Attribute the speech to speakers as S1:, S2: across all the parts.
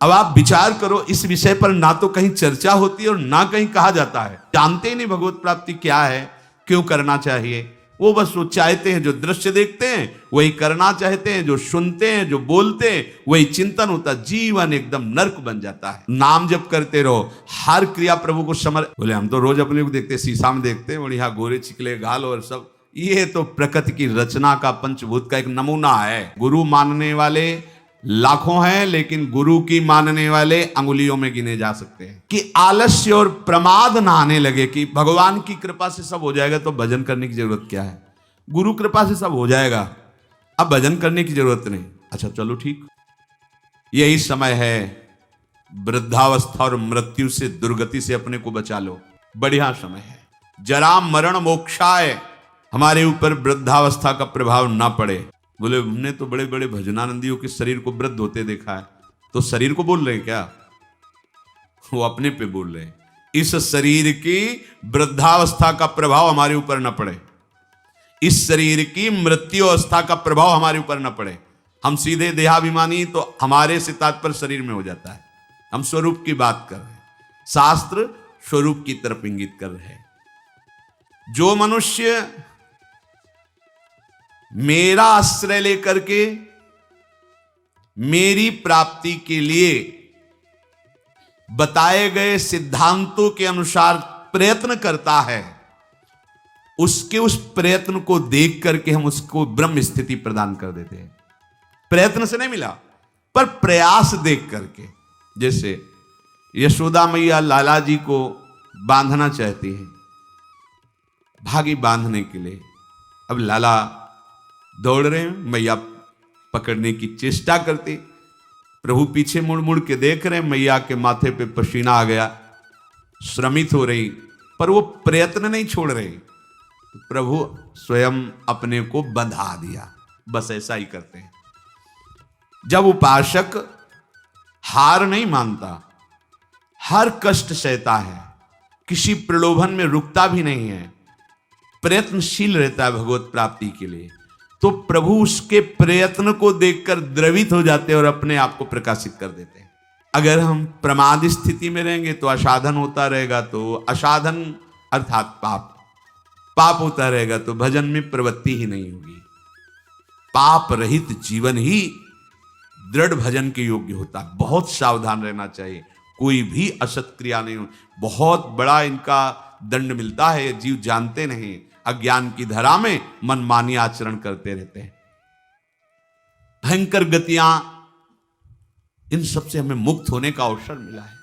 S1: अब आप विचार करो, इस विषय पर ना तो कहीं चर्चा होती है और ना कहीं कहा जाता है। जानते ही नहीं भगवत प्राप्ति क्या है, क्यों करना चाहिए। वो बस वो चाहते हैं, जो दृश्य देखते हैं वही करना चाहते हैं, जो सुनते हैं, जो बोलते हैं वही चिंतन होता। जीवन एकदम नर्क बन जाता है। नाम जप करते रहो, हर क्रिया प्रभु को बोले हम तो रोज अपने को देखते, शीशा में देखते हैं, बढ़िया गोरे चिकले गाल और सब। ये तो प्रकृति की रचना का, पंचभूत का एक नमूना है। गुरु मानने वाले लाखों हैं, लेकिन गुरु की मानने वाले अंगुलियों में गिने जा सकते हैं। कि आलस्य और प्रमाद ना आने लगे कि भगवान की कृपा से सब हो जाएगा तो भजन करने की जरूरत क्या है, गुरु कृपा से सब हो जाएगा, अब भजन करने की जरूरत नहीं। अच्छा चलो ठीक, यही समय है वृद्धावस्था और मृत्यु से, दुर्गति से अपने को बचा लो। बढ़िया समय है, जरा मरण मोक्षाय, हमारे ऊपर वृद्धावस्था का प्रभाव ना पड़े। बोले हमने तो बड़े बड़े भजनानंदियों के शरीर को वृद्ध होते देखा है। तो शरीर को बोल रहे हैं क्या, वो अपने पे बोल रहे हैं। इस शरीर की वृद्धावस्था का प्रभाव हमारे ऊपर न पड़े, इस शरीर की मृत्यु अवस्था का प्रभाव हमारे ऊपर न पड़े। हम सीधे देहाभिमानी, तो हमारे से तात्पर्य शरीर में हो जाता है। हम स्वरूप की बात कर रहे हैं, शास्त्र स्वरूप की तरफ इंगित कर रहे हैं। जो मनुष्य मेरा आश्रय लेकर के मेरी प्राप्ति के लिए बताए गए सिद्धांतों के अनुसार प्रयत्न करता है, उसके उस प्रयत्न को देख करके हम उसको ब्रह्म स्थिति प्रदान कर देते हैं। प्रयत्न से नहीं मिला, पर प्रयास देख करके। जैसे यशोदा मैया लाला जी को बांधना चाहती हैं, भागी बांधने के लिए। अब लाला दौड़ रहे हैं, मैया पकड़ने की चेष्टा करती, प्रभु पीछे मुड़ मुड़ के देख रहे हैं, मैया के माथे पे पसीना आ गया, श्रमित हो रही, पर वो प्रयत्न नहीं छोड़ रहे। प्रभु स्वयं अपने को बंधा दिया। बस ऐसा ही करते हैं। जब उपासक हार नहीं मानता, हर कष्ट सहता है, किसी प्रलोभन में रुकता भी नहीं है, प्रयत्नशील रहता है भगवत प्राप्ति के लिए, तो प्रभु उसके प्रयत्न को देखकर द्रवित हो जाते हैं और अपने आप को प्रकाशित कर देते हैं। अगर हम प्रमाद स्थिति में रहेंगे तो असाधन होता रहेगा, तो असाधन अर्थात पाप होता रहेगा, तो भजन में प्रवृत्ति ही नहीं होगी। पाप रहित जीवन ही दृढ़ भजन के योग्य होता। बहुत सावधान रहना चाहिए, कोई भी असत क्रिया नहीं हो। बहुत बड़ा इनका दंड मिलता है, जीव जानते नहीं, अज्ञान की धरा में मनमानी आचरण करते रहते हैं। भयंकर गतियां, इन सब से हमें मुक्त होने का अवसर मिला है।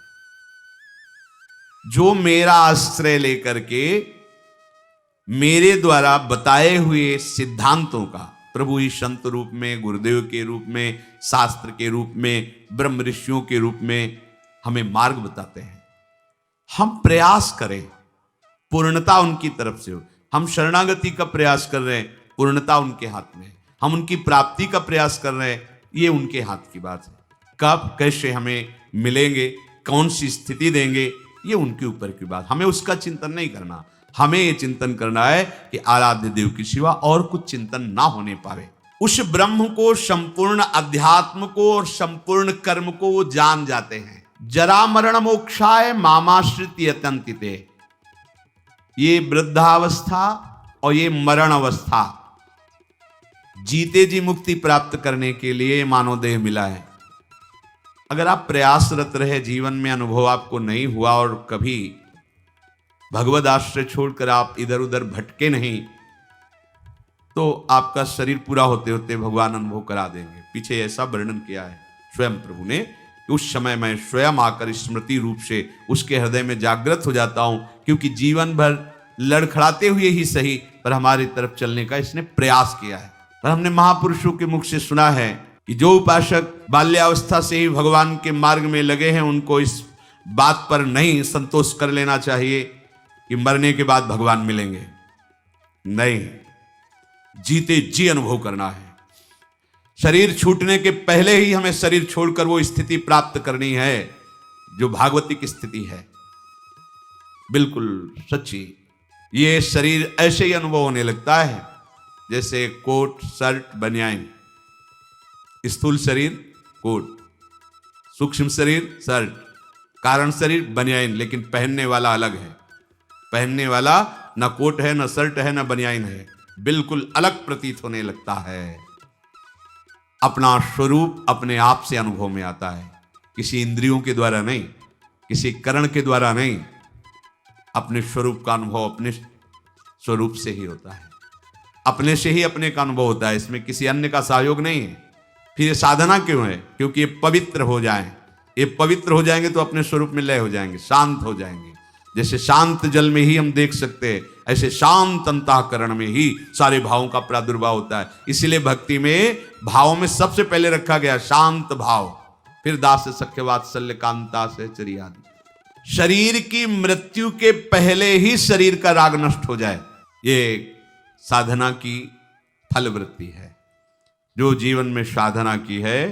S1: जो मेरा आश्रय लेकर के मेरे द्वारा बताए हुए सिद्धांतों का, प्रभु ही संत रूप में, गुरुदेव के रूप में, शास्त्र के रूप में, ब्रह्म ऋषियों के रूप में हमें मार्ग बताते हैं। हम प्रयास करें, पूर्णता उनकी तरफ से हो। हम शरणागति का प्रयास कर रहे हैं, पूर्णता उनके हाथ में है। हम उनकी प्राप्ति का प्रयास कर रहे हैं, ये उनके हाथ की बात है। कब कैसे हमें मिलेंगे, कौन सी स्थिति देंगे, ये उनके ऊपर की बात। हमें उसका चिंतन नहीं करना, हमें ये चिंतन करना है कि आराध्य देव के सिवा और कुछ चिंतन ना होने पावे। उस ब्रह्म को, संपूर्ण अध्यात्म को और संपूर्ण कर्म को वो जान जाते हैं। जरा मरण मोक्षाय मामाश्रित यतन्तिते, ये वृद्धावस्था और ये मरण अवस्था, जीते जी मुक्ति प्राप्त करने के लिए मानव देह मिला है। अगर आप प्रयासरत रहे, जीवन में अनुभव आपको नहीं हुआ और कभी भगवद आश्रय छोड़कर आप इधर उधर भटके नहीं, तो आपका शरीर पूरा होते होते भगवान अनुभव करा देंगे। पीछे ऐसा वर्णन किया है स्वयं प्रभु ने कि उस समय मैं स्वयं आकर स्मृति रूप से उसके हृदय में जागृत हो जाता हूं, क्योंकि जीवन भर लड़खड़ाते हुए ही सही पर हमारी तरफ चलने का इसने प्रयास किया है। और हमने महापुरुषों के मुख से सुना है कि जो उपासक बाल्यावस्था से ही भगवान के मार्ग में लगे हैं, उनको इस बात पर नहीं संतोष कर लेना चाहिए कि मरने के बाद भगवान मिलेंगे। नहीं, जीते जी अनुभव करना है। शरीर छूटने के पहले ही हमें शरीर छोड़कर वो स्थिति प्राप्त करनी है जो भागवतिक स्थिति है, बिल्कुल सच्ची। ये शरीर ऐसे ही अनुभव होने लगता है जैसे कोट, शर्ट, बनियान। स्थूल शरीर कोट, सूक्ष्म शरीर शर्ट, कारण शरीर बनियाइन, लेकिन पहनने वाला अलग है। पहनने वाला न कोट है, न शर्ट है, न बनियाइन है, बिल्कुल अलग प्रतीत होने लगता है। अपना स्वरूप अपने आप से अनुभव में आता है, किसी इंद्रियों के द्वारा नहीं, किसी करण के द्वारा नहीं। अपने स्वरूप का अनुभव अपने स्वरूप से ही होता है, अपने से ही अपने का अनुभव होता है, इसमें किसी अन्य का सहयोग नहीं है। फिर ये साधना क्यों है? क्योंकि ये पवित्र हो जाएं। ये पवित्र हो जाएंगे तो अपने स्वरूप में लय हो जाएंगे, शांत हो जाएंगे। जैसे शांत जल में ही हम देख सकते हैं, ऐसे शांत अंतःकरण में ही सारे भावों का प्रादुर्भाव होता है। इसीलिए भक्ति में भावों में सबसे पहले रखा गया शांत भाव, फिर दास सख्य वात्सल्य कांता सहचरी आदि। शरीर की मृत्यु के पहले ही शरीर का राग नष्ट हो जाए, ये साधना की फल वृत्ति है। जो जीवन में साधना की है,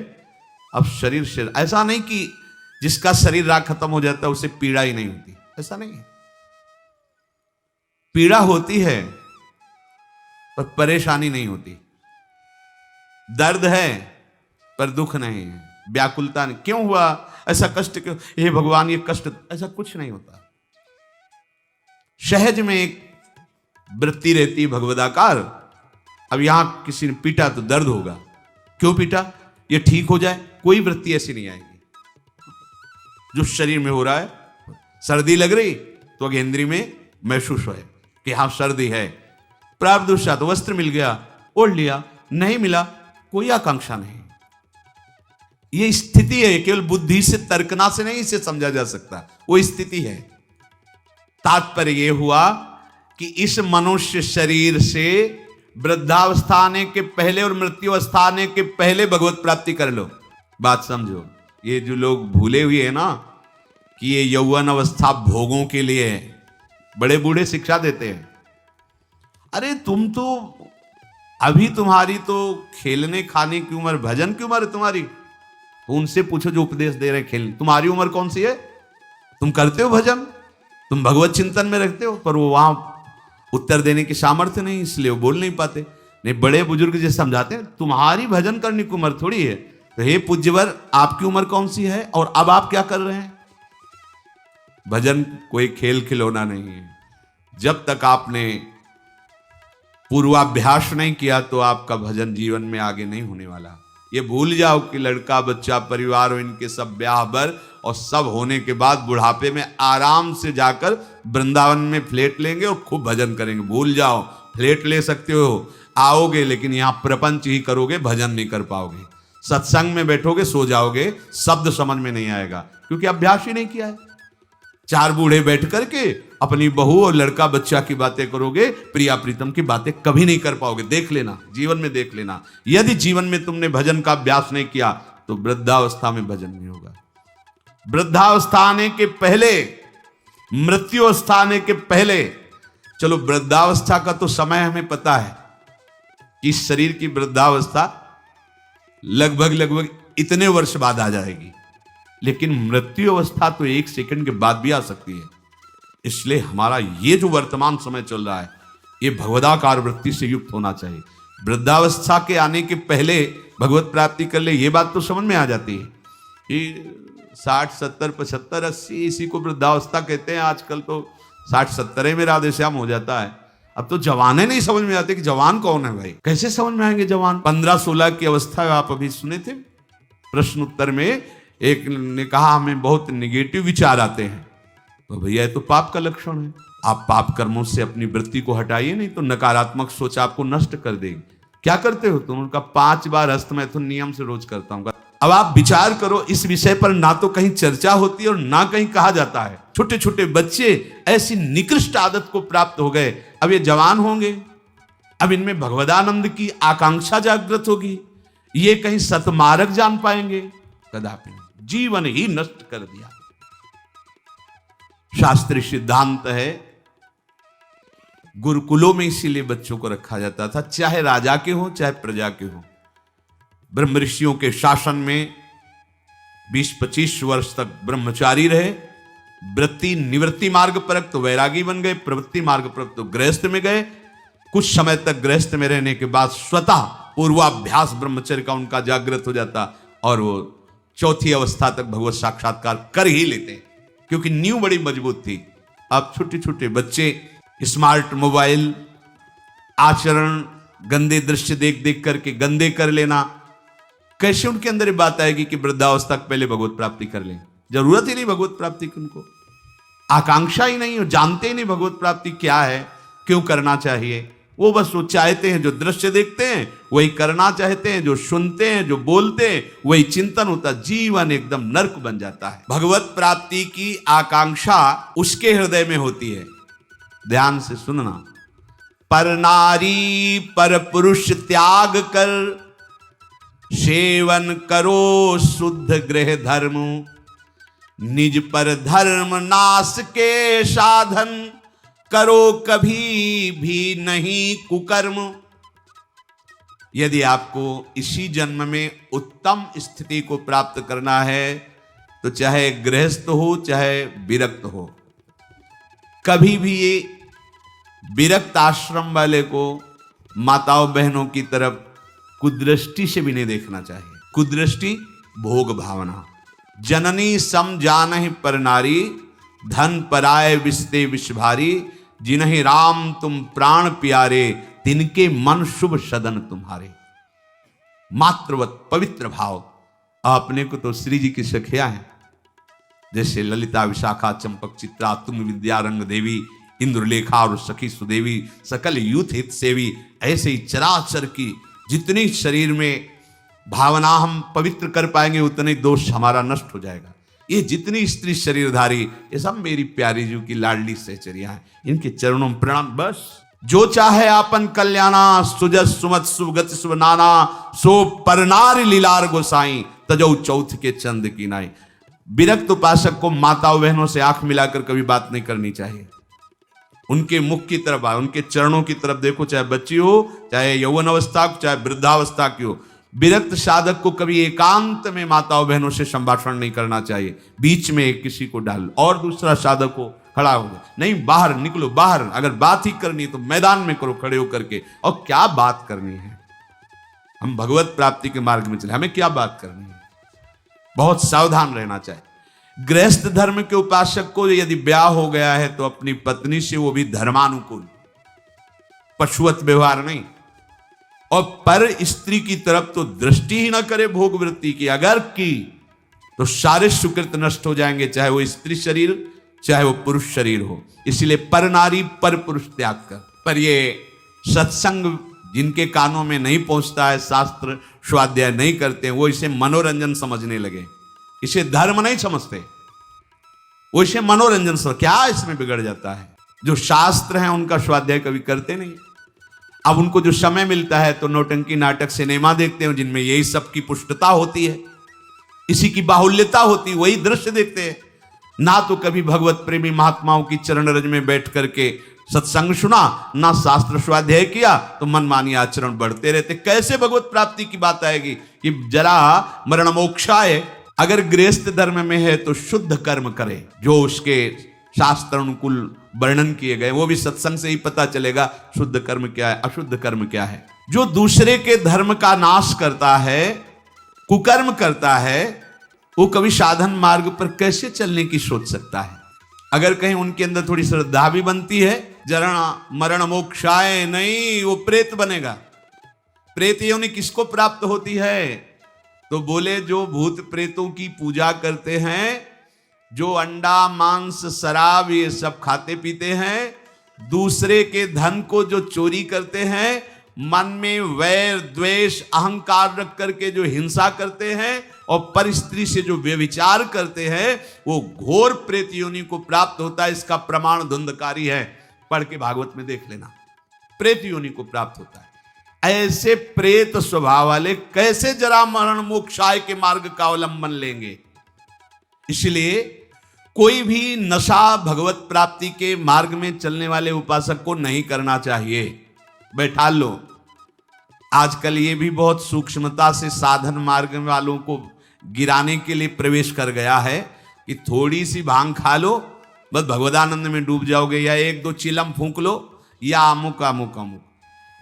S1: अब शरीर ऐसा नहीं कि जिसका शरीर राग खत्म हो जाता है उसे पीड़ा ही नहीं होती, ऐसा नहीं है। पीड़ा होती है पर परेशानी नहीं होती, दर्द है पर दुख नहीं है, व्याकुलता नहीं। क्यों हुआ ऐसा कष्ट, क्यों हे भगवान ये कष्ट, ऐसा कुछ नहीं होता। सहज में एक वृत्ति रहती है भगवदाकार। अब यहां किसी ने पीटा तो दर्द होगा, क्यों पीटा, ये ठीक हो जाए, कोई वृत्ति ऐसी नहीं आएगी। जो शरीर में हो रहा है, सर्दी लग रही तो अगेंद्री में महसूस होए कि हाँ सर्दी है, प्रारब्धवशात वस्त्र मिल गया ओढ़ लिया, नहीं मिला कोई आकांक्षा नहीं। ये स्थिति है, केवल बुद्धि से तर्कना से नहीं इसे समझा जा सकता, वो स्थिति है। तात्पर्य ये हुआ कि इस मनुष्य शरीर से वृद्धावस्था आने के पहले और मृत्यु अवस्था आने के पहले भगवत प्राप्ति कर लो। बात समझो, ये जो लोग भूले हुए हैं ना कि ये यौवन अवस्था भोगों के लिए है, बड़े बूढ़े शिक्षा देते हैं। अरे तुम तो अभी, तुम्हारी तो खेलने खाने की उम्र, भजन की उम्र है तुम्हारी। तो उनसे पूछो जो उपदेश दे रहे खेल, तुम्हारी उम्र कौन सी है? तुम करते हो भजन, तुम भगवत चिंतन में रखते हो, पर वो वहां उत्तर देने की सामर्थ्य नहीं, इसलिए वो बोल नहीं पाते। नहीं, बड़े बुजुर्ग जैसे समझाते हैं तुम्हारी भजन करने की उम्र थोड़ी है। तो हे पूज्यवर, आपकी उम्र कौन सी है और अब आप क्या कर रहे हैं? भजन कोई खेल खिलौना नहीं है। जब तक आपने पूर्वाभ्यास नहीं किया तो आपका भजन जीवन में आगे नहीं होने वाला। ये भूल जाओ कि लड़का बच्चा परिवार और इनके सब ब्याह बर और सब होने के बाद बुढ़ापे में आराम से जाकर वृंदावन में फ्लैट लेंगे और खूब भजन करेंगे। भूल जाओ, फ्लैट ले सकते हो, आओगे लेकिन यहां प्रपंच ही करोगे, भजन नहीं कर पाओगे। सत्संग में बैठोगे, सो जाओगे, शब्द समझ में नहीं आएगा क्योंकि अभ्यास ही नहीं किया है। चार बूढ़े बैठ करके अपनी बहू और लड़का बच्चा की बातें करोगे, प्रिया प्रीतम की बातें कभी नहीं कर पाओगे। देख लेना, जीवन में देख लेना, यदि जीवन में तुमने भजन का अभ्यास नहीं किया तो वृद्धावस्था में भजन नहीं होगा। वृद्धावस्था आने के पहले, मृत्यु अवस्था आने के पहले, चलो वृद्धावस्था का तो समय हमें पता है कि शरीर की वृद्धावस्था लगभग इतने वर्ष बाद आ जाएगी, लेकिन मृत्यु अवस्था तो एक सेकंड के बाद भी आ सकती है। इसलिए हमारा ये जो वर्तमान समय चल रहा है, ये भगवदाकार वृत्ति से युक्त होना चाहिए। वृद्धावस्था के आने के पहले भगवत प्राप्ति कर ले, ये बात तो समझ में आ जाती है कि 60, 70, 75, 80 इसी को वृद्धावस्था कहते हैं। आजकल तो 60-70 में राधेश्याम हो जाता है। अब तो जवाने नहीं समझ में आते कि जवान कौन है भाई, कैसे समझ में आएंगे जवान? 15-16 की अवस्था आप अभी सुने थे प्रश्न उत्तर में, एक ने कहा हमें बहुत निगेटिव विचार आते हैं। तो भैया ये तो पाप का लक्षण है। आप पाप कर्मों से अपनी वृत्ति को हटाइए, नहीं तो नकारात्मक सोच आपको नष्ट कर देगी। क्या करते हो तुम? उनका 5 बार हस्तमैथुन नियम से रोज करता हूं। अब आप विचार करो, इस विषय पर ना तो कहीं चर्चा होती है और ना कहीं कहा जाता है। छोटे छोटे बच्चे ऐसी निकृष्ट आदत को प्राप्त हो गए, अब ये जवान होंगे, अब इनमें भगवदानंद की आकांक्षा जागृत होगी, ये कहीं सतमार्ग जान पाएंगे? कदापि नहीं। जीवन ही नष्ट कर दिया। शास्त्रीय सिद्धांत है, गुरुकुलों में इसीलिए बच्चों को रखा जाता था, चाहे राजा के हो चाहे प्रजा के हो। ब्रह्म ऋषियों के शासन में 20-25 वर्ष तक ब्रह्मचारी रहे। वृत्ति निवृत्ति मार्ग पर तो वैरागी बन गए, प्रवृत्ति मार्ग पर तो गृहस्थ में गए। कुछ समय तक गृहस्थ में रहने के बाद स्वतः पूर्वाभ्यास ब्रह्मचर्य का उनका जागृत हो जाता और वो चौथी अवस्था तक भगवत साक्षात्कार कर ही लेते हैं, क्योंकि नींव बड़ी मजबूत थी। अब छोटे छोटे बच्चे स्मार्ट मोबाइल, आचरण, गंदे दृश्य देख देख करके गंदे कर लेना, कैसे उनके अंदर ये बात आएगी कि वृद्धावस्था के पहले भगवत प्राप्ति कर लें? जरूरत ही नहीं भगवत प्राप्ति की, उनको आकांक्षा ही नहीं, जानते ही नहीं भगवत प्राप्ति क्या है, क्यों करना चाहिए। वो बस वो चाहते हैं, जो दृश्य देखते हैं वही करना चाहते हैं, जो सुनते हैं, जो बोलते हैं वही चिंतन होता, जीवन एकदम नर्क बन जाता है। भगवत प्राप्ति की आकांक्षा उसके हृदय में होती है। ध्यान से सुनना, पर नारी पर पुरुष त्याग कर, सेवन करो शुद्ध गृह धर्म, निज पर धर्म नाश के साधन, करो कभी भी नहीं कुकर्म। यदि आपको इसी जन्म में उत्तम स्थिति को प्राप्त करना है तो चाहे गृहस्थ हो चाहे विरक्त हो, कभी भी ये विरक्त आश्रम वाले को माताओं बहनों की तरफ कुदृष्टि से भी नहीं देखना चाहिए। कुदृष्टि भोग भावना। जननी सम जानहि पर नारी, धन पराय विस्ते विष भारी, जिन्हें राम तुम प्राण प्यारे, तिनके मन शुभ सदन तुम्हारे। मातृवत पवित्र भाव। अपने को तो श्री जी की सखिया है, जैसे ललिता, विशाखा, चंपक, चित्रा, तुंग विद्या, रंग देवी, इंद्रलेखा और सखी सुदेवी, सकल यूथ हित सेवी। ऐसे ही चराचर की जितनी शरीर में भावना हम पवित्र कर पाएंगे उतने दोष हमारा नष्ट हो जाएगा। ये जितनी स्त्री शरीरधारी, ये सब मेरी प्यारी जी की लाडली सहचरिया है, इनके चरणों में प्रणाम। बस जो चाहे आपन कल्याणा, सुजस सुमत सुगत शुभ नाना, सो परनारी लीलार गोसाई, तजौ चौथ के चंद की नाई। विरक्त उपासक को माताओं बहनों से आंख मिलाकर कभी बात नहीं करनी चाहिए। उनके मुख की तरफ आओ, उनके चरणों की तरफ देखो, चाहे बच्ची हो, चाहे यौवन अवस्था, चाहे वृद्धावस्था की हो। विरक्त साधक को कभी एकांत में माताओं बहनों से संभाषण नहीं करना चाहिए। बीच में किसी को डाल और दूसरा साधक हो खड़ा हो गया, नहीं बाहर निकलो, बाहर। अगर बात ही करनी है तो मैदान में करो खड़े होकर के। और क्या बात करनी है? हम भगवत प्राप्ति के मार्ग में चले, हमें क्या बात करनी है? बहुत सावधान रहना चाहिए। गृहस्थ धर्म के उपासक को यदि ब्याह हो गया है तो अपनी पत्नी से वो भी धर्मानुकूल, पशुवत व्यवहार नहीं। और पर स्त्री की तरफ तो दृष्टि ही ना करे भोग वृत्ति की। अगर की तो सारे सुकृत नष्ट हो जाएंगे, चाहे वो स्त्री शरीर चाहे वो पुरुष शरीर हो। इसीलिए पर नारी पर पुरुष त्याग कर। पर ये सत्संग जिनके कानों में नहीं पहुंचता है, शास्त्र स्वाध्याय नहीं करते हैं, वो इसे मनोरंजन समझने लगे, इसे धर्म नहीं समझते, वो इसे मनोरंजन समझ। क्या इसमें बिगड़ जाता है? जो शास्त्र हैं उनका स्वाध्याय कभी करते नहीं। अब उनको जो समय मिलता है तो नौटंकी, नाटक, सिनेमा देखते हैं जिनमें यही सब की पुष्टता होती है, इसी की बाहुल्यता होती है, वही दृश्य देखते हैं। ना तो कभी भगवत प्रेमी महात्माओं की चरण रज में बैठ करके सत्संग सुना, ना शास्त्र स्वाध्याय किया, तो मनमानी आचरण बढ़ते रहते। कैसे भगवत प्राप्ति की बात आएगी? कि जरा मरण मोक्षाय। अगर गृहस्थ धर्म में है तो शुद्ध कर्म करे, जो उसके शास्त्र अनुकूल वर्णन किए गए, वो भी सत्संग से ही पता चलेगा शुद्ध कर्म क्या है, अशुद्ध कर्म क्या है। जो दूसरे के धर्म का नाश करता है, कुकर्म करता है, वो कभी साधन मार्ग पर कैसे चलने की सोच सकता है? अगर कहीं उनके अंदर थोड़ी श्रद्धा भी बनती है, जरा मरण मोक्षाय नहीं, वो प्रेत बनेगा। प्रेत योनि किसको प्राप्त होती है? तो बोले जो भूत प्रेतों की पूजा करते हैं, जो अंडा, मांस, शराब ये सब खाते पीते हैं, दूसरे के धन को जो चोरी करते हैं, मन में वैर, द्वेष, अहंकार रख करके जो हिंसा करते हैं, और पर स्त्री से जो व्यभिचार करते हैं, वो घोर प्रेत योनि को प्राप्त होता है। इसका प्रमाण धुंधकारी है, पढ़ के भागवत में देख लेना। प्रेत योनि को प्राप्त होता है। ऐसे प्रेत स्वभाव वाले कैसे जरा मरण मोक्षाय के मार्ग का अवलंबन लेंगे? इसलिए कोई भी नशा भगवत प्राप्ति के मार्ग में चलने वाले उपासक को नहीं करना चाहिए। बैठा लो। आजकल ये भी बहुत सूक्ष्मता से साधन मार्ग वालों को गिराने के लिए प्रवेश कर गया है कि थोड़ी सी भांग खा लो, बस भगवदानंद में डूब जाओगे, या एक दो चिलम फूंक लो, या अमुक अमुक अमुक।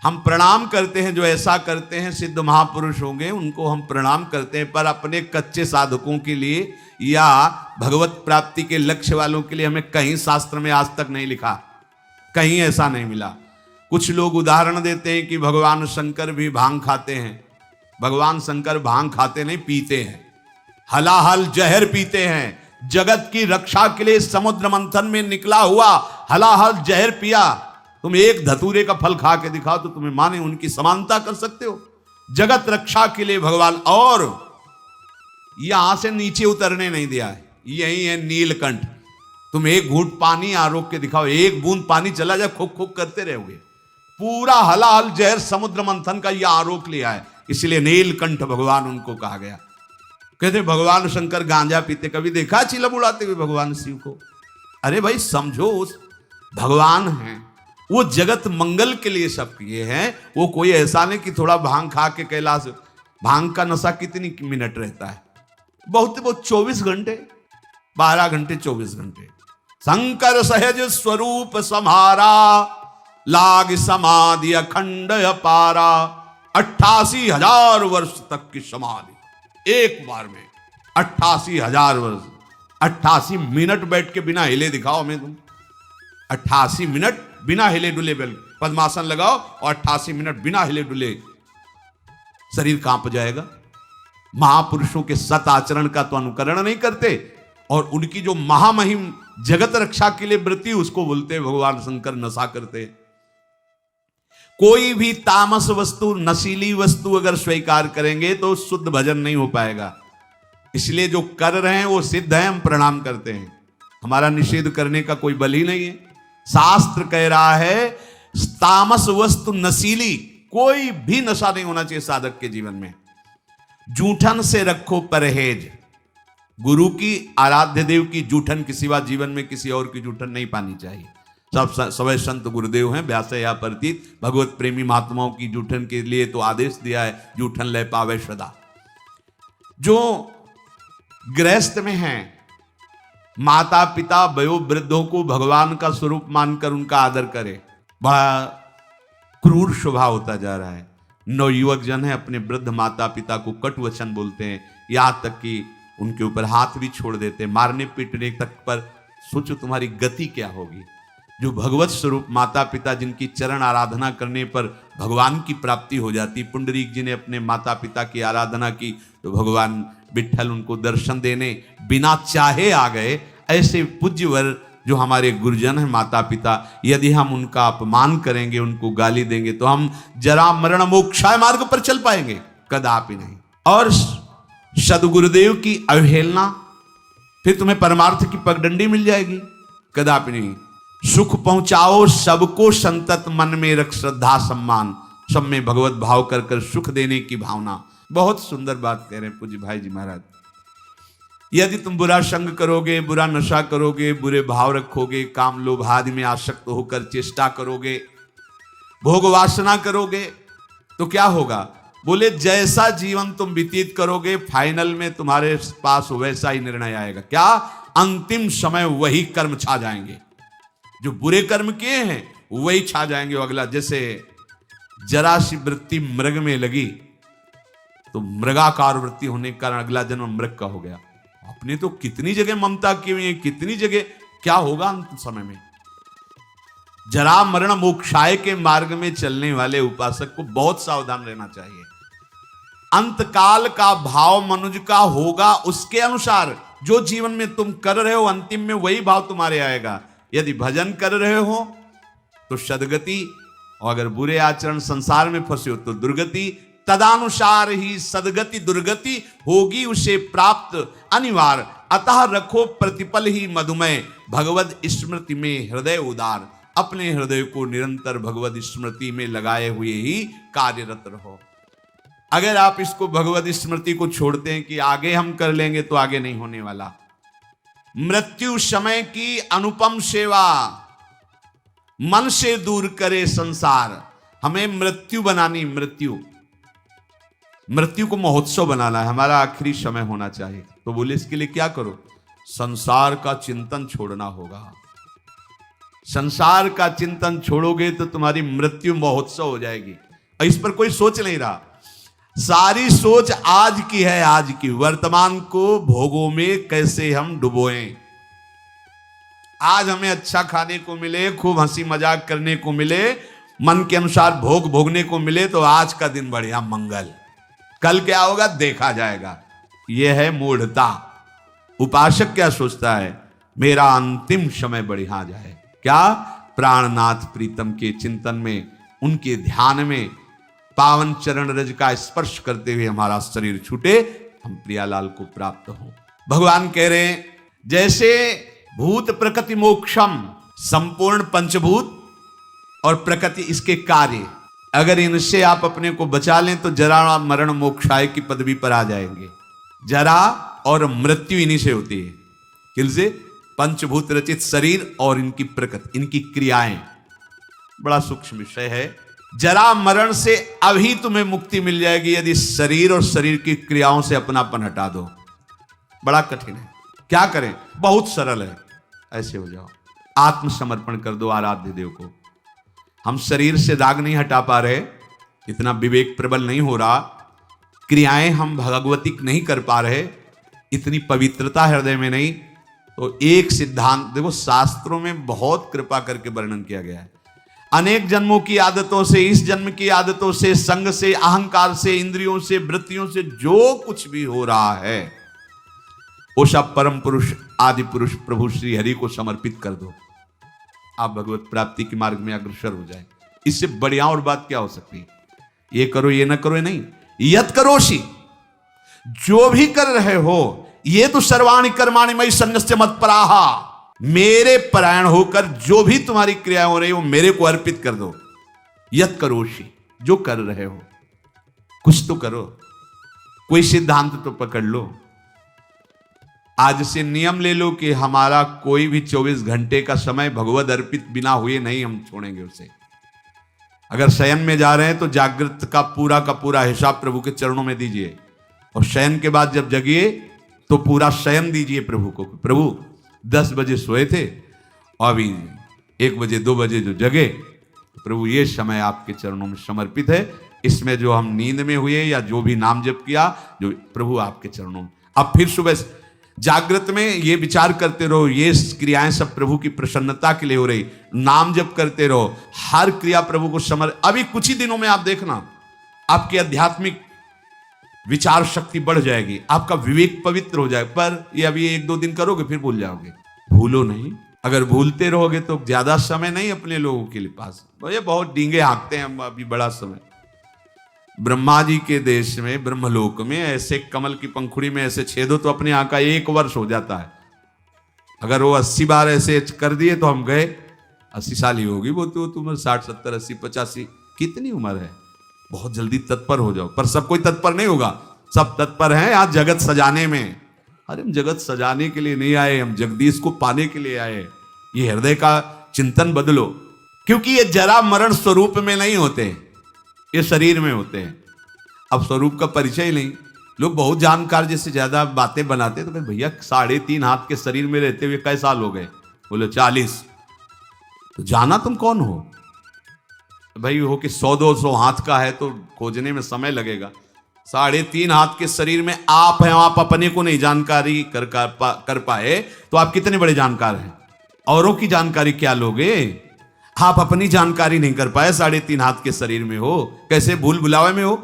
S1: हम प्रणाम करते हैं, जो ऐसा करते हैं सिद्ध महापुरुष होंगे उनको हम प्रणाम करते हैं, पर अपने कच्चे साधकों के लिए या भगवत प्राप्ति के लक्ष्य वालों के लिए हमें कहीं शास्त्र में आज तक नहीं लिखा, कहीं ऐसा नहीं मिला। कुछ लोग उदाहरण देते हैं कि भगवान शंकर भी भांग खाते हैं। भगवान शंकर भांग खाते नहीं, पीते हैं, हलाहल जहर पीते हैं। जगत की रक्षा के लिए समुद्र मंथन में निकला हुआ हलाहल जहर पिया। तुम एक धतूरे का फल खा के दिखाओ तो तुम्हें माने उनकी समानता कर सकते हो। जगत रक्षा के लिए भगवान, और यहां से नीचे उतरने नहीं दिया है। यही है नीलकंठ। तुम एक घूंट पानी आरोप के दिखाओ, एक बूंद पानी चला जाए खुक खुक करते रहोगे। पूरा हलाहल जहर समुद्र मंथन का यह आरोप लिया है, इसलिए नीलकंठ भगवान उनको कहा गया। कहते भगवान शंकर गांजा पीते, कभी देखा चिलम उड़ाते हुए भगवान शिव को? अरे भाई समझो, उस भगवान हैं, वो जगत मंगल के लिए सब किए हैं। वो कोई ऐसा नहीं कि थोड़ा भांग खा के कैलाश। भांग का नशा कितनी मिनट रहता है? बहुत 24 घंटे, 12 घंटे 24 घंटे। शंकर सहज स्वरूप सम्हारा, लाग समाधि अखंड अपारा। 88,000 वर्ष तक की समाधि एक बार में, 88,000 वर्ष। 88 मिनट बैठ के बिना हिले दिखाओ हमें तुम। 88 मिनट बिना हिले डुले पद्मासन लगाओ और 88 मिनट बिना हिले डुले, शरीर कांप जाएगा। महापुरुषों के सत आचरण का तो अनुकरण नहीं करते, और उनकी जो महामहिम जगत रक्षा के लिए वृत्ति, उसको बोलते भगवान शंकर नशा करते। कोई भी तामस वस्तु, नशीली वस्तु अगर स्वीकार करेंगे तो शुद्ध भजन नहीं हो पाएगा। इसलिए जो कर रहे हैं वो सिद्ध है, हम प्रणाम करते हैं। हमारा निषेध करने का कोई बल ही नहीं है। शास्त्र कह रहा है तामस वस्तु, नशीली कोई भी नशा नहीं होना चाहिए साधक के जीवन में। जूठन से रखो परहेज। गुरु की, आराध्य देव की जूठन के सिवा जीवन में किसी और की जूठन नहीं पानी चाहिए। सब सवै संत गुरुदेव हैं, व्यास या प्रतीत भगवत प्रेमी महात्माओं की जूठन के लिए तो आदेश दिया है, जूठन ले पावे सदा। जो गृहस्थ में हैं, माता पिता वयोवृद्धों को भगवान का स्वरूप मानकर उनका आदर करे। बड़ा क्रूर स्वभाव होता जा रहा है। नवयुवक जन है, अपने वृद्ध माता पिता को कटु वचन बोलते हैं, यहां तक कि उनके ऊपर हाथ भी छोड़ देते हैं, मारने पीटने तक पर। सोचो तुम्हारी गति क्या होगी। जो भगवत स्वरूप माता पिता, जिनकी चरण आराधना करने पर भगवान की प्राप्ति हो जाती। पुंडरीक जी ने अपने माता पिता की आराधना की तो भगवान विट्ठल उनको दर्शन देने बिना चाहे आ गए। ऐसे पूज्यवर जो हमारे गुरुजन हैं, माता पिता, यदि हम उनका अपमान करेंगे, उनको गाली देंगे, तो हम जरा मरण मोक्षाय मार्ग पर चल पाएंगे? कदापि नहीं। और सदगुरुदेव की अवहेलना, फिर तुम्हें परमार्थ की पगडंडी मिल जाएगी? कदापि नहीं। सुख पहुंचाओ सबको, संतत मन में रख श्रद्धा सम्मान। सब में भगवत भाव कर कर सुख देने की भावना। बहुत सुंदर बात कह रहे हैं पूज्य भाई जी महाराज। यदि तुम बुरा संग करोगे, बुरा नशा करोगे, बुरे भाव रखोगे, काम लोभ आदि में आसक्त होकर चेष्टा करोगे, भोग वासना करोगे, तो क्या होगा? बोले जैसा जीवन तुम व्यतीत करोगे, फाइनल में तुम्हारे पास वैसा ही निर्णय आएगा। क्या? अंतिम समय वही कर्म छा जाएंगे। जो बुरे कर्म किए हैं वही छा जाएंगे। अगला, जैसे जरा सी वृत्ति मृग में लगी तो मृगाकार वृत्ति होने के कारण अगला जन्म मृग का हो गया। आपने तो कितनी जगह ममता की हुई है, कितनी जगह। क्या होगा अंत समय में? जरा मरण मोक्षाय के मार्ग में चलने वाले उपासक को बहुत सावधान रहना चाहिए। अंतकाल का भाव मनुज का होगा, उसके अनुसार जो जीवन में तुम कर रहे हो अंतिम में वही भाव तुम्हारे आएगा। यदि भजन कर रहे हो तो सदगति, और अगर बुरे आचरण संसार में फंसे हो तो दुर्गति। तदानुसार ही सदगति दुर्गति होगी उसे प्राप्त अनिवार्य। अतः रखो प्रतिपल ही मधुमय, भगवद स्मृति में हृदय उदार। अपने हृदय को निरंतर भगवद स्मृति में लगाए हुए ही कार्यरत रहो। अगर आप इसको भगवद स्मृति को छोड़ते हैं कि आगे हम कर लेंगे, तो आगे नहीं होने वाला। मृत्यु समय की अनुपम सेवा, मन से दूर करे संसार। हमें मृत्यु बनानी, मृत्यु को महोत्सव बनाना है। हमारा आखिरी समय होना चाहिए। तो बोले इसके लिए क्या करो? संसार का चिंतन छोड़ना होगा। संसार का चिंतन छोड़ोगे तो तुम्हारी मृत्यु महोत्सव हो जाएगी। और इस पर कोई सोच नहीं रहा। सारी सोच आज की है, आज की, वर्तमान को भोगों में कैसे हम डुबोएं। आज हमें अच्छा खाने को मिले, खूब हंसी मजाक करने को मिले, मन के अनुसार भोग भोगने को मिले तो आज का दिन बढ़िया मंगल, कल क्या होगा देखा जाएगा। यह है मूढ़ता। उपासक क्या सोचता है, मेरा अंतिम समय बढ़िया जाए। क्या? प्राणनाथ प्रीतम के चिंतन में, उनके ध्यान में, पावन चरण रज का स्पर्श करते हुए हमारा शरीर छूटे, हम प्रियालाल को प्राप्त हो। भगवान कह रहे हैं जैसे भूत प्रकृति मोक्षम, संपूर्ण पंचभूत और प्रकृति इसके कार्य, अगर इनसे आप अपने को बचा लें तो जरा मरण मोक्षाय की पदवी पर आ जाएंगे। जरा और मृत्यु इन्हीं से होती है। किनसे? पंचभूत रचित शरीर और इनकी प्रकृति, इनकी क्रियाएं। बड़ा सूक्ष्म विषय है। जरा मरण से अभी तुम्हें मुक्ति मिल जाएगी यदि शरीर और शरीर की क्रियाओं से अपनापन हटा दो। बड़ा कठिन है। क्या करें? बहुत सरल है। ऐसे हो जाओ, आत्मसमर्पण कर दो आराध्य देव को। हम शरीर से दाग नहीं हटा पा रहे, इतना विवेक प्रबल नहीं हो रहा, क्रियाएं हम भगवतिक नहीं कर पा रहे, इतनी पवित्रता हृदय में नहीं, तो एक सिद्धांत देखो, शास्त्रों में बहुत कृपा करके वर्णन किया गया है। अनेक जन्मों की आदतों से, इस जन्म की आदतों से, संग से, अहंकार से, इंद्रियों से, वृत्तियों से जो कुछ भी हो रहा है वो सब परम पुरुष आदि पुरुष प्रभु श्री हरि को समर्पित कर दो। आप भगवत प्राप्ति के मार्ग में अग्रसर हो जाए। इससे बढ़िया और बात क्या हो सकती है? ये करो, ये ना करो, नहीं। यत करोषि, जो भी कर रहे हो, ये तो सर्वाणि कर्माणि मयि सन्न्यस्य मत्पराहा, मेरे परायण होकर जो भी तुम्हारी क्रिया हो रही है वो मेरे को अर्पित कर दो। यत करोषि, जो कर रहे हो कुछ तो करो, कोई सिद्धांत तो पकड़ लो। आज से नियम ले लो कि हमारा कोई भी 24 घंटे का समय भगवद अर्पित बिना हुए नहीं हम छोड़ेंगे उसे। अगर शयन में जा रहे हैं तो जागृत का पूरा हिसाब प्रभु के चरणों में दीजिए, और शयन के बाद जब जगिए तो पूरा शयन दीजिए प्रभु को। प्रभु 10 बजे सोए थे और अभी 1 बजे 2 बजे जो जगे, प्रभु ये समय आपके चरणों में समर्पित है। इसमें जो हम नींद में हुए या जो भी नाम जप किया, जो प्रभु आपके चरणों में। अब फिर सुबह जागृत में ये विचार करते रहो, ये क्रियाएं सब प्रभु की प्रसन्नता के लिए हो रही। नाम जप करते रहो, हर क्रिया प्रभु को अभी कुछ ही दिनों में आप देखना आपकी आध्यात्मिक विचार शक्ति बढ़ जाएगी, आपका विवेक पवित्र हो जाएगा। पर ये अभी 1-2 दिन करोगे फिर भूल जाओगे। भूलो नहीं। अगर भूलते रहोगे तो ज्यादा समय नहीं अपने लोगों के लिए पास। ये बहुत डींगे हाँकते हैं हम अभी बड़ा समय। ब्रह्मा जी के देश में, ब्रह्मलोक में, ऐसे कमल की पंखुड़ी में ऐसे छेदो तो अपने यहाँ का 1 वर्ष हो जाता है। अगर वो 80 बार ऐसे कर दिए तो हम गए 80 साल ही होगी वो तो तुम्हें 60, 70, 80, 85 कितनी उम्र है। बहुत जल्दी तत्पर हो जाओ। पर सब कोई तत्पर नहीं होगा। सब तत्पर हैं आज जगत सजाने में। अरे हम जगत सजाने के लिए नहीं आए, हम जगदीश को पाने के लिए आए। ये हृदय का चिंतन बदलो, क्योंकि ये जरा मरण स्वरूप में नहीं होते, ये शरीर में होते हैं। अब स्वरूप का परिचय ही नहीं। लोग बहुत जानकार जैसे ज्यादा बातें बनाते तो भैया 3.5 हाथ के शरीर में रहते हुए कई साल हो गए? बोले 40। तो जाना तुम कौन हो भाई? हो कि 100-200 हाथ का है तो खोजने में समय लगेगा। 3.5 हाथ के शरीर में आप हैं, आप अपने को नहीं जानकारी कर पाए तो आप कितने बड़े जानकार हैं? औरों की जानकारी क्या लोगे? आप अपनी जानकारी नहीं कर पाए, 3.5 हाथ के शरीर में हो, कैसे भूल भुलावे में हो?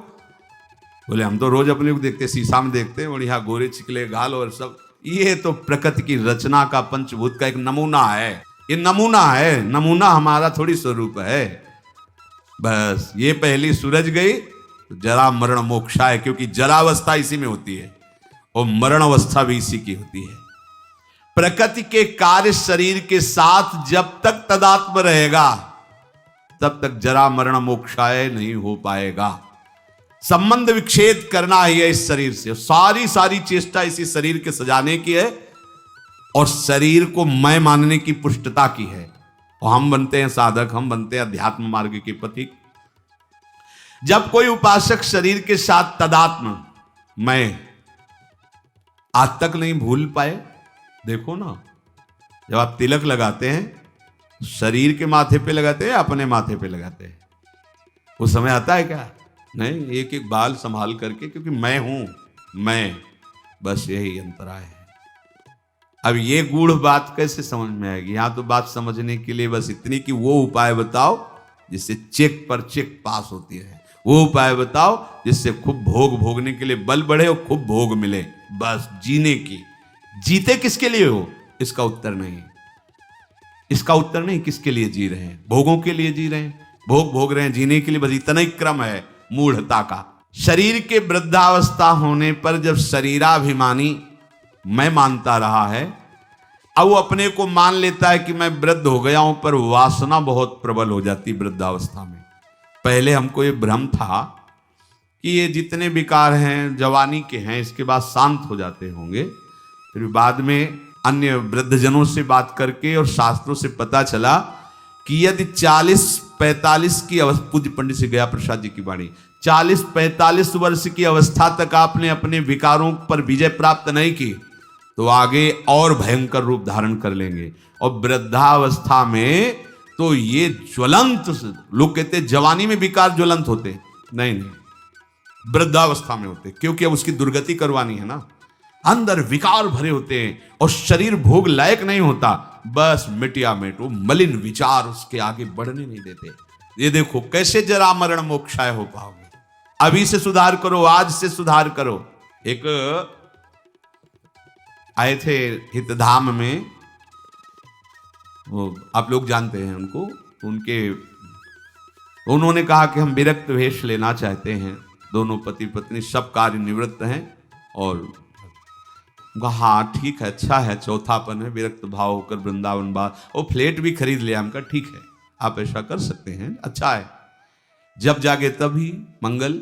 S1: बोले हम तो रोज अपने को देखते, शीशा में देखते हैं बढ़िया गोरे चिकले गाल और सब। ये तो प्रकृति की रचना का, पंचभूत का एक नमूना है। ये नमूना है, नमूना हमारा थोड़ी स्वरूप है। बस ये पहली सूरज गई तो जरा मरण मोक्षा है, क्योंकि जरावस्था इसी में होती है और मरण अवस्था भी इसी की होती है। प्रकृति के कार्य शरीर के साथ जब तक तदात्म रहेगा तब तक जरा मरण मोक्षाय नहीं हो पाएगा। संबंध विच्छेद करना ही है इस शरीर से। सारी चेष्टा इसी शरीर के सजाने की है और शरीर को मैं मानने की पुष्टता की है। और हम बनते हैं साधक, हम बनते हैं अध्यात्म मार्ग के पथिक। जब कोई उपासक शरीर के साथ तदात्म मैं आज तक नहीं भूल पाए, देखो ना, जब आप तिलक लगाते हैं शरीर के माथे पे लगाते हैं, अपने माथे पे लगाते हैं? वो समय आता है क्या? नहीं, एक एक बाल संभाल करके, क्योंकि मैं हूं, मैं, बस यही अंतराय है। अब ये गूढ़ बात कैसे समझ में आएगी? यहां तो बात समझने के लिए बस इतनी कि वो उपाय बताओ जिससे चेक पर चेक पास होती है, वो उपाय बताओ जिससे खूब भोग भोगने के लिए बल बढ़े और खूब भोग मिले, बस जीने की। जीते किसके लिए हो? इसका उत्तर नहीं, इसका उत्तर नहीं। किसके लिए जी रहे हैं? भोगों के लिए जी रहे हैं, भोग भोग रहे हैं, जीने के लिए, बस इतना ही क्रम है मूढ़ता का। शरीर के वृद्धावस्था होने पर जब शरीराभिमानी मैं मानता रहा है, अब वो अपने को मान लेता है कि मैं वृद्ध हो गया हूं, पर वासना बहुत प्रबल हो जाती वृद्धावस्था में। पहले हमको ये भ्रम था कि ये जितने विकार हैं जवानी के हैं, इसके बाद शांत हो जाते होंगे। फिर बाद में अन्य वृद्धजनों से बात करके और शास्त्रों से पता चला कि यदि 40-45 की अवस्था, पूज्य पंडित श्री गया प्रसाद जी की वाणी, 40-45 वर्ष की अवस्था तक आपने अपने विकारों पर विजय प्राप्त नहीं की तो आगे और भयंकर रूप धारण कर लेंगे। और वृद्धावस्था में तो ये ज्वलंत, लोग कहते हैं जवानी में विकार ज्वलंत होते, नहीं नहीं, वृद्धावस्था में होते, क्योंकि अब उसकी दुर्गति करवानी है ना। अंदर विकार भरे होते हैं और शरीर भोग लायक नहीं होता, बस मिटिया मिट, वो मलिन विचार उसके आगे बढ़ने नहीं देते। ये देखो कैसे जरा मरण मोक्षाय हो पाओगे। अभी से सुधार करो, आज से सुधार करो। एक आए थे हितधाम में, वो आप लोग जानते हैं उनको, उन्होंने कहा कि हम विरक्त वेश लेना चाहते हैं, दोनों पति पत्नी सब कार्य निवृत्त हैं, और हाँ ठीक है, अच्छा है, चौथापन है, विरक्त भाव होकर वृंदावन बास, वो फ्लैट भी खरीद लिया। हमका ठीक है, आप ऐसा कर सकते हैं, अच्छा है, जब जागे तभी मंगल,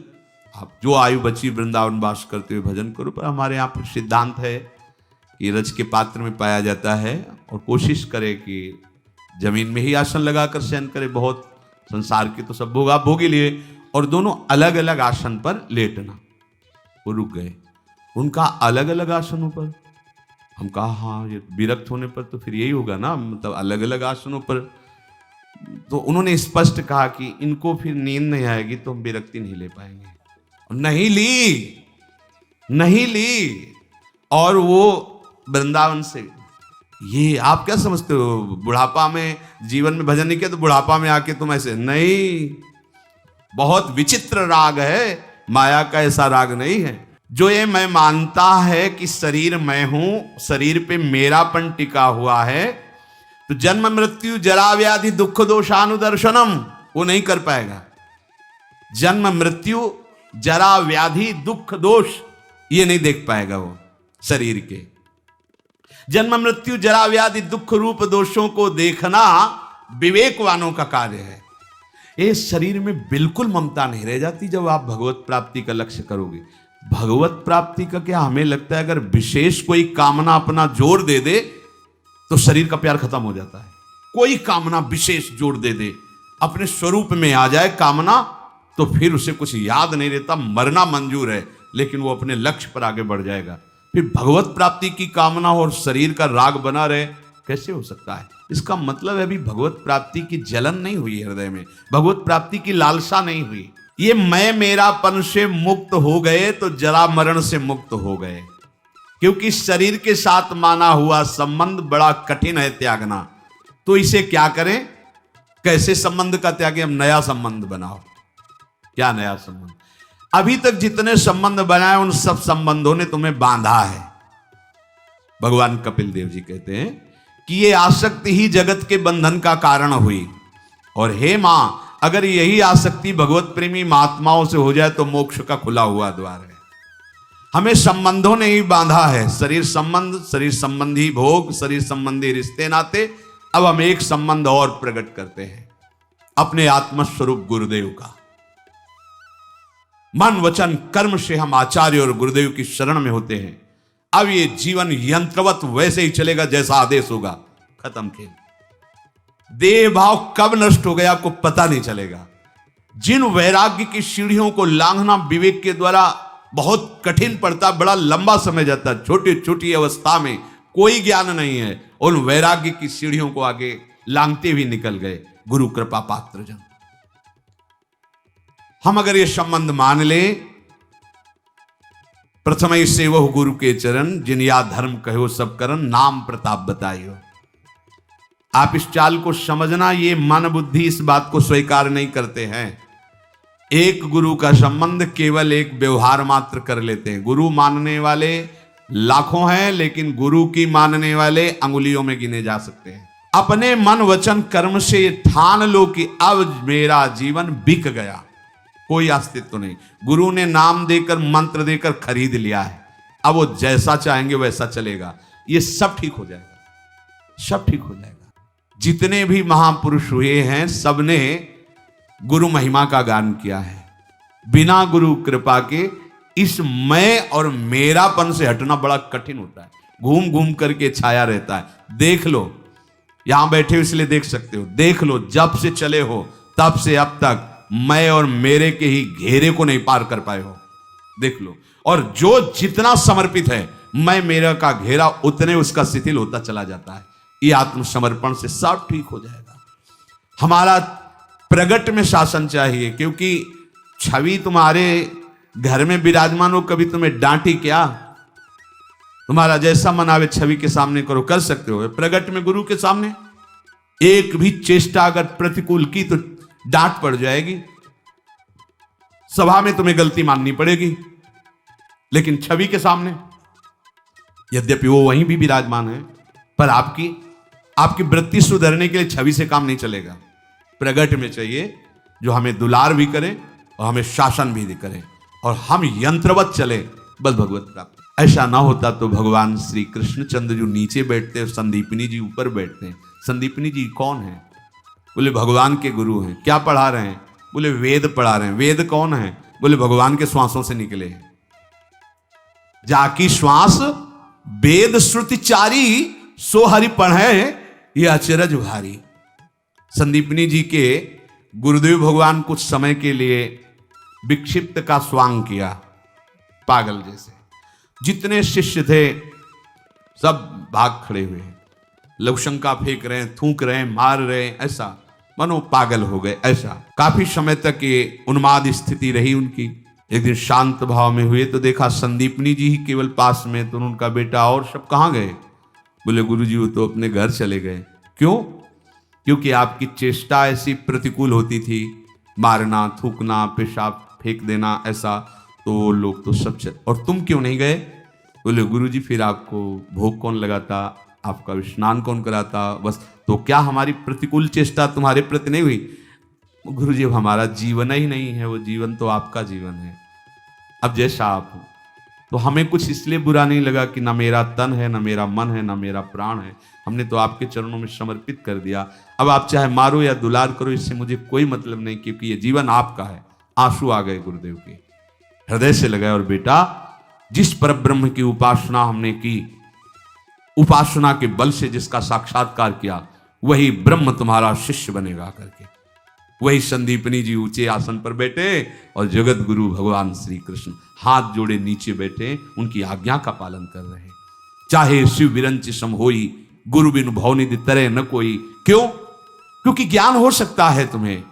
S1: आप जो आयु बची वृंदावन वास करते हुए भजन करो। पर हमारे यहाँ पर सिद्धांत है कि रज के पात्र में पाया जाता है, और कोशिश करे कि जमीन में ही आसन लगाकर शयन करे। बहुत संसार के तो सब भोग आप भोग ही लिए, और दोनों अलग अलग आसन पर लेटना। वो रुक गए, उनका अलग अलग आसनों पर। हम कहा हाँ, ये विरक्त होने पर तो फिर यही होगा ना, मतलब अलग अलग आसनों पर। तो उन्होंने स्पष्ट कहा कि इनको फिर नींद नहीं आएगी तो हम विरक्ति नहीं ले पाएंगे। नहीं ली। और वो वृंदावन से, ये आप क्या समझते हो, बुढ़ापा में जीवन में भजन नहीं किया तो बुढ़ापा में आके तुम ऐसे? नहीं, बहुत विचित्र राग है, माया का ऐसा राग नहीं है। जो ये मैं मानता है कि शरीर मैं हूं, शरीर पे मेरापन टिका हुआ है, तो जन्म मृत्यु जरा व्याधि दुख दोषानुदर्शनम वो नहीं कर पाएगा। जन्म मृत्यु जरा व्याधि दुख दोष ये नहीं देख पाएगा वो शरीर के। जन्म मृत्यु जरा व्याधि दुख रूप दोषों को देखना विवेकवानों का कार्य है। इस शरीर में बिल्कुल ममता नहीं रह जाती जब आप भगवत प्राप्ति का लक्ष्य करोगे। भगवत प्राप्ति का क्या, हमें लगता है अगर विशेष कोई कामना अपना जोर दे दे तो शरीर का प्यार खत्म हो जाता है। कोई कामना विशेष जोर दे दे, अपने स्वरूप में आ जाए कामना, तो फिर उसे कुछ याद नहीं रहता, मरना मंजूर है, लेकिन वो अपने लक्ष्य पर आगे बढ़ जाएगा। फिर भगवत प्राप्ति की कामना और शरीर का राग बना रहे, कैसे हो सकता है? इसका मतलब है अभी भगवत प्राप्ति की जलन नहीं हुई हृदय में, भगवत प्राप्ति की लालसा नहीं हुई। ये मैं मेरापन से मुक्त हो गए तो जरा मरण से मुक्त हो गए, क्योंकि शरीर के साथ माना हुआ संबंध बड़ा कठिन है त्यागना। तो इसे क्या करें? कैसे संबंध का त्यागे? हम नया संबंध बनाओ। क्या नया संबंध? अभी तक जितने संबंध बनाए उन सब संबंधों ने तुम्हें बांधा है। भगवान कपिल देव जी कहते हैं कि ये आसक्ति ही जगत के बंधन का कारण हुई, और हे मां, अगर यही आसक्ति भगवत प्रेमी महात्माओं से हो जाए तो मोक्ष का खुला हुआ द्वार है। हमें संबंधों ने ही बांधा है, शरीर संबंध, शरीर संबंधी भोग, शरीर संबंधी रिश्ते नाते। अब हम एक संबंध और प्रकट करते हैं, अपने आत्मस्वरूप गुरुदेव का। मन वचन कर्म से हम आचार्य और गुरुदेव की शरण में होते हैं। अब ये जीवन यंत्रवत वैसे ही चलेगा जैसा आदेश होगा, खत्म खेल। देह भाव कब नष्ट हो गया आपको पता नहीं चलेगा। जिन वैराग्य की सीढ़ियों को लांघना विवेक के द्वारा बहुत कठिन पड़ता, बड़ा लंबा समय जाता, छोटी छोटी अवस्था में कोई ज्ञान नहीं है, उन वैराग्य की सीढ़ियों को आगे लांघते हुए निकल गए गुरु कृपा पात्र जन। हम अगर ये संबंध मान ले, प्रथम से वह गुरु के चरण, जिन या धर्म कहो सब करन, नाम प्रताप बताइयो। आप इस चाल को समझना, ये मन बुद्धि इस बात को स्वीकार नहीं करते हैं। एक गुरु का संबंध केवल एक व्यवहार मात्र कर लेते हैं। गुरु मानने वाले लाखों हैं, लेकिन गुरु की मानने वाले अंगुलियों में गिने जा सकते हैं। अपने मन वचन कर्म से ठान लो कि अब मेरा जीवन बिक गया, कोई अस्तित्व नहीं। गुरु ने नाम देकर मंत्र देकर खरीद लिया है, अब वो जैसा चाहेंगे वैसा चलेगा। ये सब ठीक हो जाएगा, सब ठीक हो जाएगा। जितने भी महापुरुष हुए हैं सबने गुरु महिमा का गान किया है। बिना गुरु कृपा के इस मैं और मेरापन से हटना बड़ा कठिन होता है। घूम घूम करके छाया रहता है। देख लो, यहां बैठे हो इसलिए देख सकते हो, देख लो जब से चले हो तब से अब तक मैं और मेरे के ही घेरे को नहीं पार कर पाए हो, देख लो। और जो जितना समर्पित है मैं मेरा का घेरा उतने उसका शिथिल होता चला जाता है। ये आत्मसमर्पण से सब ठीक हो जाएगा। हमारा प्रगट में शासन चाहिए, क्योंकि छवि तुम्हारे घर में विराजमान हो, कभी तुम्हें डांटी क्या? तुम्हारा जैसा मन आवे छवि के सामने करो, कर सकते हो। प्रगट में गुरु के सामने एक भी चेष्टा अगर प्रतिकूल की तो डांट पड़ जाएगी, सभा में तुम्हें गलती माननी पड़ेगी। लेकिन छवि के सामने यद्यपि वो वहीं भी विराजमान है, पर आपकी वृत्ति सुधरने के लिए छवि से काम नहीं चलेगा। प्रगट में चाहिए जो हमें दुलार भी करे और हमें शासन भी करे, और हम यंत्रवत चले, बस भगवत प्राप्त। ऐसा ना होता तो भगवान श्री कृष्णचंद्र जो नीचे बैठते हैं, संदीपनी जी ऊपर बैठते हैं। संदीपनी जी कौन है? बोले भगवान के गुरु हैं। क्या पढ़ा रहे हैं? बोले वेद पढ़ा रहे हैं। वेद कौन है? बोले भगवान के श्वासों से निकले हैं। जाकी श्वास वेद श्रुति चारी, सो हरि पढ़े ये अचरज भारी। संदीपनी जी के गुरुदेव भगवान कुछ समय के लिए विक्षिप्त का स्वांग किया, पागल जैसे। जितने शिष्य थे सब भाग खड़े हुए हैं, लवशंका फेंक रहे हैं, थूक रहे हैं, मार रहे हैं, ऐसा मनो पागल हो गए। ऐसा काफी समय तक ये उन्माद स्थिति रही उनकी। एक दिन शांत भाव में हुए तो देखा संदीपनी जी ही केवल पास में, तो उनका बेटा और सब कहाँ गए? बोले गुरुजी वो तो अपने घर चले गए। क्यों? क्योंकि आपकी चेष्टा ऐसी प्रतिकूल होती थी, मारना, थूकना, पेशाब फेंक देना, ऐसा, तो लोग तो सब और तुम क्यों नहीं गए? बोले गुरुजी फिर आपको भोग कौन लगाता, आपका स्नान कौन कराता, बस। तो क्या हमारी प्रतिकूल चेष्टा तुम्हारे प्रति नहीं हुई? गुरुजी अब हमारा जीवन ही नहीं है, वो जीवन तो आपका जीवन है। अब जैसा आप हो, तो हमें कुछ इसलिए बुरा नहीं लगा कि ना मेरा तन है, ना मेरा मन है, ना मेरा प्राण है, हमने तो आपके चरणों में समर्पित कर दिया। अब आप चाहे मारो या दुलार करो, इससे मुझे कोई मतलब नहीं, क्योंकि ये जीवन आपका है। आंसू आ गए गुरुदेव के, हृदय से लगाए। और बेटा, जिस परब्रह्म की उपासना हमने की, उपासना के बल से जिसका साक्षात्कार किया, वही ब्रह्म तुम्हारा शिष्य बनेगा करके। वही संदीपनी जी ऊंचे आसन पर बैठे और जगत गुरु भगवान श्री कृष्ण हाथ जोड़े नीचे बैठे, उनकी आज्ञा का पालन कर रहे हैं। चाहे शिव विरंच सम होई, गुरु बिनु भवनिधि तरह न कोई। क्यों? क्योंकि ज्ञान हो सकता है तुम्हें,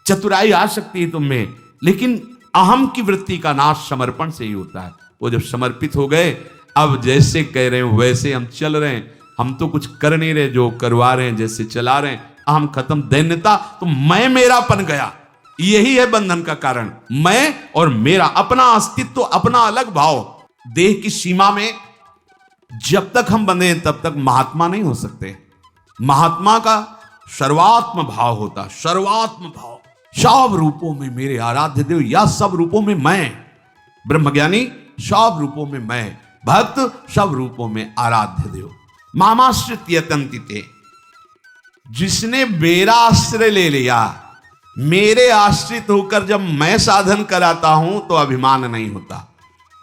S1: चतुराई आ सकती है तुम में, लेकिन अहम की वृत्ति का नाश समर्पण से ही होता है। वो जब समर्पित हो गए, अब जैसे कह रहे हैं वैसे हम चल रहे हैं, हम तो कुछ कर नहीं रहे, जो करवा रहे हैं, जैसे चला रहे हैं। अहम खत्म, दैन्यता, तो मैं मेरापन गया। यही है बंधन का कारण, मैं और मेरा, अपना अस्तित्व, अपना अलग भाव। देह की सीमा में जब तक हम बंधे हैं तब तक महात्मा नहीं हो सकते। महात्मा का सर्वात्म भाव होता, सर्वात्म भाव। सब रूपों में मेरे आराध्य देव, या सब रूपों में मैं। ब्रह्मज्ञानी सब रूपों में मैं, भक्त सब रूपों में आराध्य देव। मामाश्रित यतन्तिते, जिसने मेरा आश्रय ले लिया, मेरे आश्रित होकर जब मैं साधन कराता हूं तो अभिमान नहीं होता।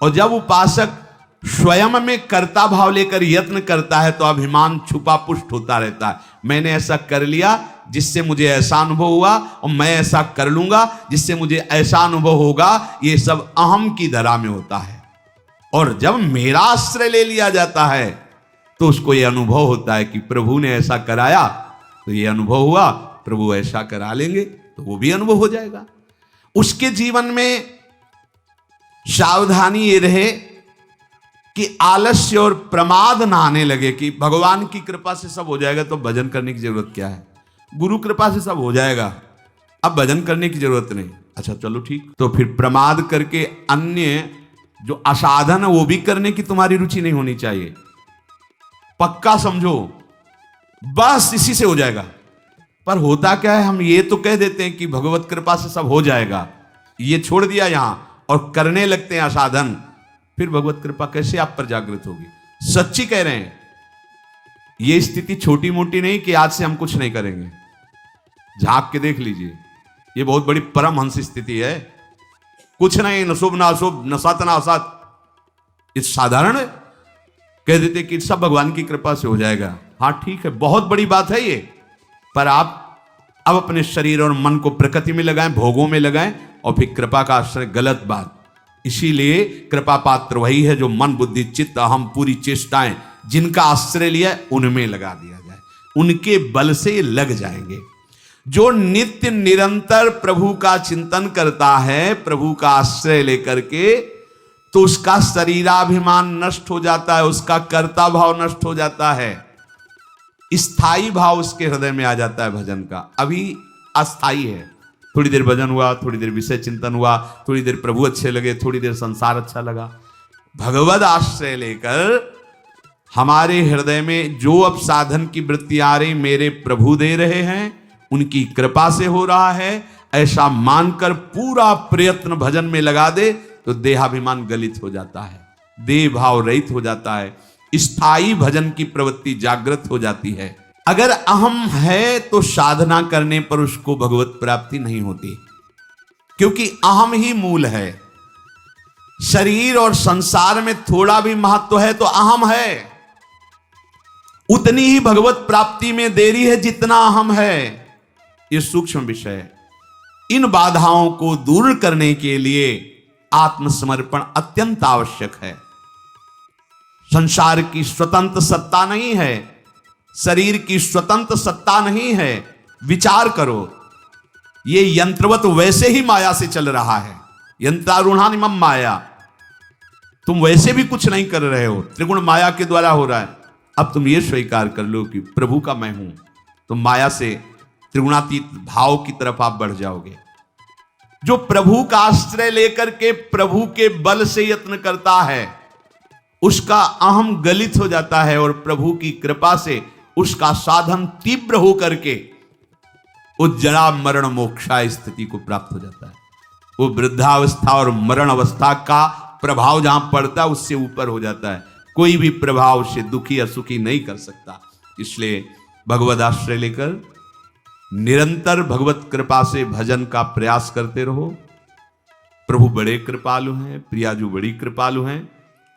S1: और जब उपासक स्वयं में कर्ता भाव लेकर यत्न करता है तो अभिमान छुपा पुष्ट होता रहता है। मैंने ऐसा कर लिया जिससे मुझे ऐसा अनुभव हुआ, और मैं ऐसा कर लूंगा जिससे मुझे ऐसा अनुभव होगा। ये सब अहम की धरा में होता है। और जब मेरा आश्रय ले लिया जाता है तो उसको यह अनुभव होता है कि प्रभु ने ऐसा कराया तो ये अनुभव हुआ, प्रभु ऐसा करा लेंगे तो वो भी अनुभव हो जाएगा। उसके जीवन में सावधानी ये रहे कि आलस्य और प्रमाद ना आने लगे कि भगवान की कृपा से सब हो जाएगा तो भजन करने की जरूरत क्या है, गुरु कृपा से सब हो जाएगा, अब भजन करने की जरूरत नहीं। अच्छा चलो ठीक, तो फिर प्रमाद करके अन्य जो असाधन है वो भी करने की तुम्हारी रुचि नहीं होनी चाहिए। पक्का समझो बस इसी से हो जाएगा। पर होता क्या है, हम ये तो कह देते हैं कि भगवत कृपा से सब हो जाएगा, ये छोड़ दिया यहां और करने लगते हैं असाधन, फिर भगवत कृपा कैसे आप पर जागृत होगी? सच्ची कह रहे हैं, ये स्थिति छोटी मोटी नहीं कि आज से हम कुछ नहीं करेंगे। झांक के देख लीजिए, ये बहुत बड़ी परमहंस स्थिति है। कुछ नहीं, न शुभ न अशुभ, न सत न असत, ये साधारण है। कह देते कि सब भगवान की कृपा से हो जाएगा। हाँ ठीक है, बहुत बड़ी बात है ये, पर आप अब अपने शरीर और मन को प्रकृति में लगाएं, भोगों में लगाएं और फिर कृपा का आश्रय, गलत बात। इसीलिए कृपा पात्र वही है जो मन बुद्धि चित्त अहम पूरी चेष्टाएं जिनका आश्रय लिया उनमें लगा दिया जाए, उनके बल से लग जाएंगे। जो नित्य निरंतर प्रभु का चिंतन करता है, प्रभु का आश्रय लेकर के, तो उसका शरीराभिमान नष्ट हो जाता है, उसका कर्ता भाव नष्ट हो जाता है, स्थायी भाव उसके हृदय में आ जाता है भजन का। अभी अस्थाई है, थोड़ी देर भजन हुआ, थोड़ी देर विषय चिंतन हुआ, थोड़ी देर प्रभु अच्छे लगे, थोड़ी देर संसार अच्छा लगा। भगवद आश्रय लेकर हमारे हृदय में जो अब साधन की वृत्ति आ रही मेरे प्रभु दे रहे हैं, उनकी कृपा से हो रहा है, ऐसा मानकर पूरा प्रयत्न भजन में लगा दे तो देहाभिमान गलित हो जाता है, देह भाव रहित हो जाता है, स्थायी भजन की प्रवृत्ति जागृत हो जाती है। अगर अहम है तो साधना करने पर उसको भगवत प्राप्ति नहीं होती, क्योंकि अहम ही मूल है। शरीर और संसार में थोड़ा भी महत्व है तो अहम है, उतनी ही भगवत प्राप्ति में देरी है जितना अहम है। ये सूक्ष्म विषय है। इन बाधाओं को दूर करने के लिए आत्मसमर्पण अत्यंत आवश्यक है। संसार की स्वतंत्र सत्ता नहीं है, शरीर की स्वतंत्र सत्ता नहीं है। विचार करो, ये यंत्रवत वैसे ही माया से चल रहा है, यंत्रारूढ़ानिमम माया। तुम वैसे भी कुछ नहीं कर रहे हो, त्रिगुण माया के द्वारा हो रहा है। अब तुम ये स्वीकार कर लो कि प्रभु का मैं हूं, तो माया से त्रिगुणातीत भाव की तरफ आप बढ़ जाओगे। जो प्रभु का आश्रय लेकर के प्रभु के बल से यत्न करता है, उसका अहम गलित हो जाता है और प्रभु की कृपा से उसका साधन तीव्र होकर के उस जरा मरण मोक्षा स्थिति को प्राप्त हो जाता है। वो वृद्धावस्था और मरण अवस्था का प्रभाव जहां पड़ता है उससे ऊपर हो जाता है। कोई भी प्रभाव से दुखी या सुखी नहीं कर सकता। इसलिए भगवद आश्रय लेकर निरंतर भगवत कृपा से भजन का प्रयास करते रहो। प्रभु बड़े कृपालु हैं, प्रियाजू बड़ी कृपालु हैं।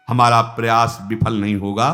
S1: हमारा प्रयास विफल नहीं होगा।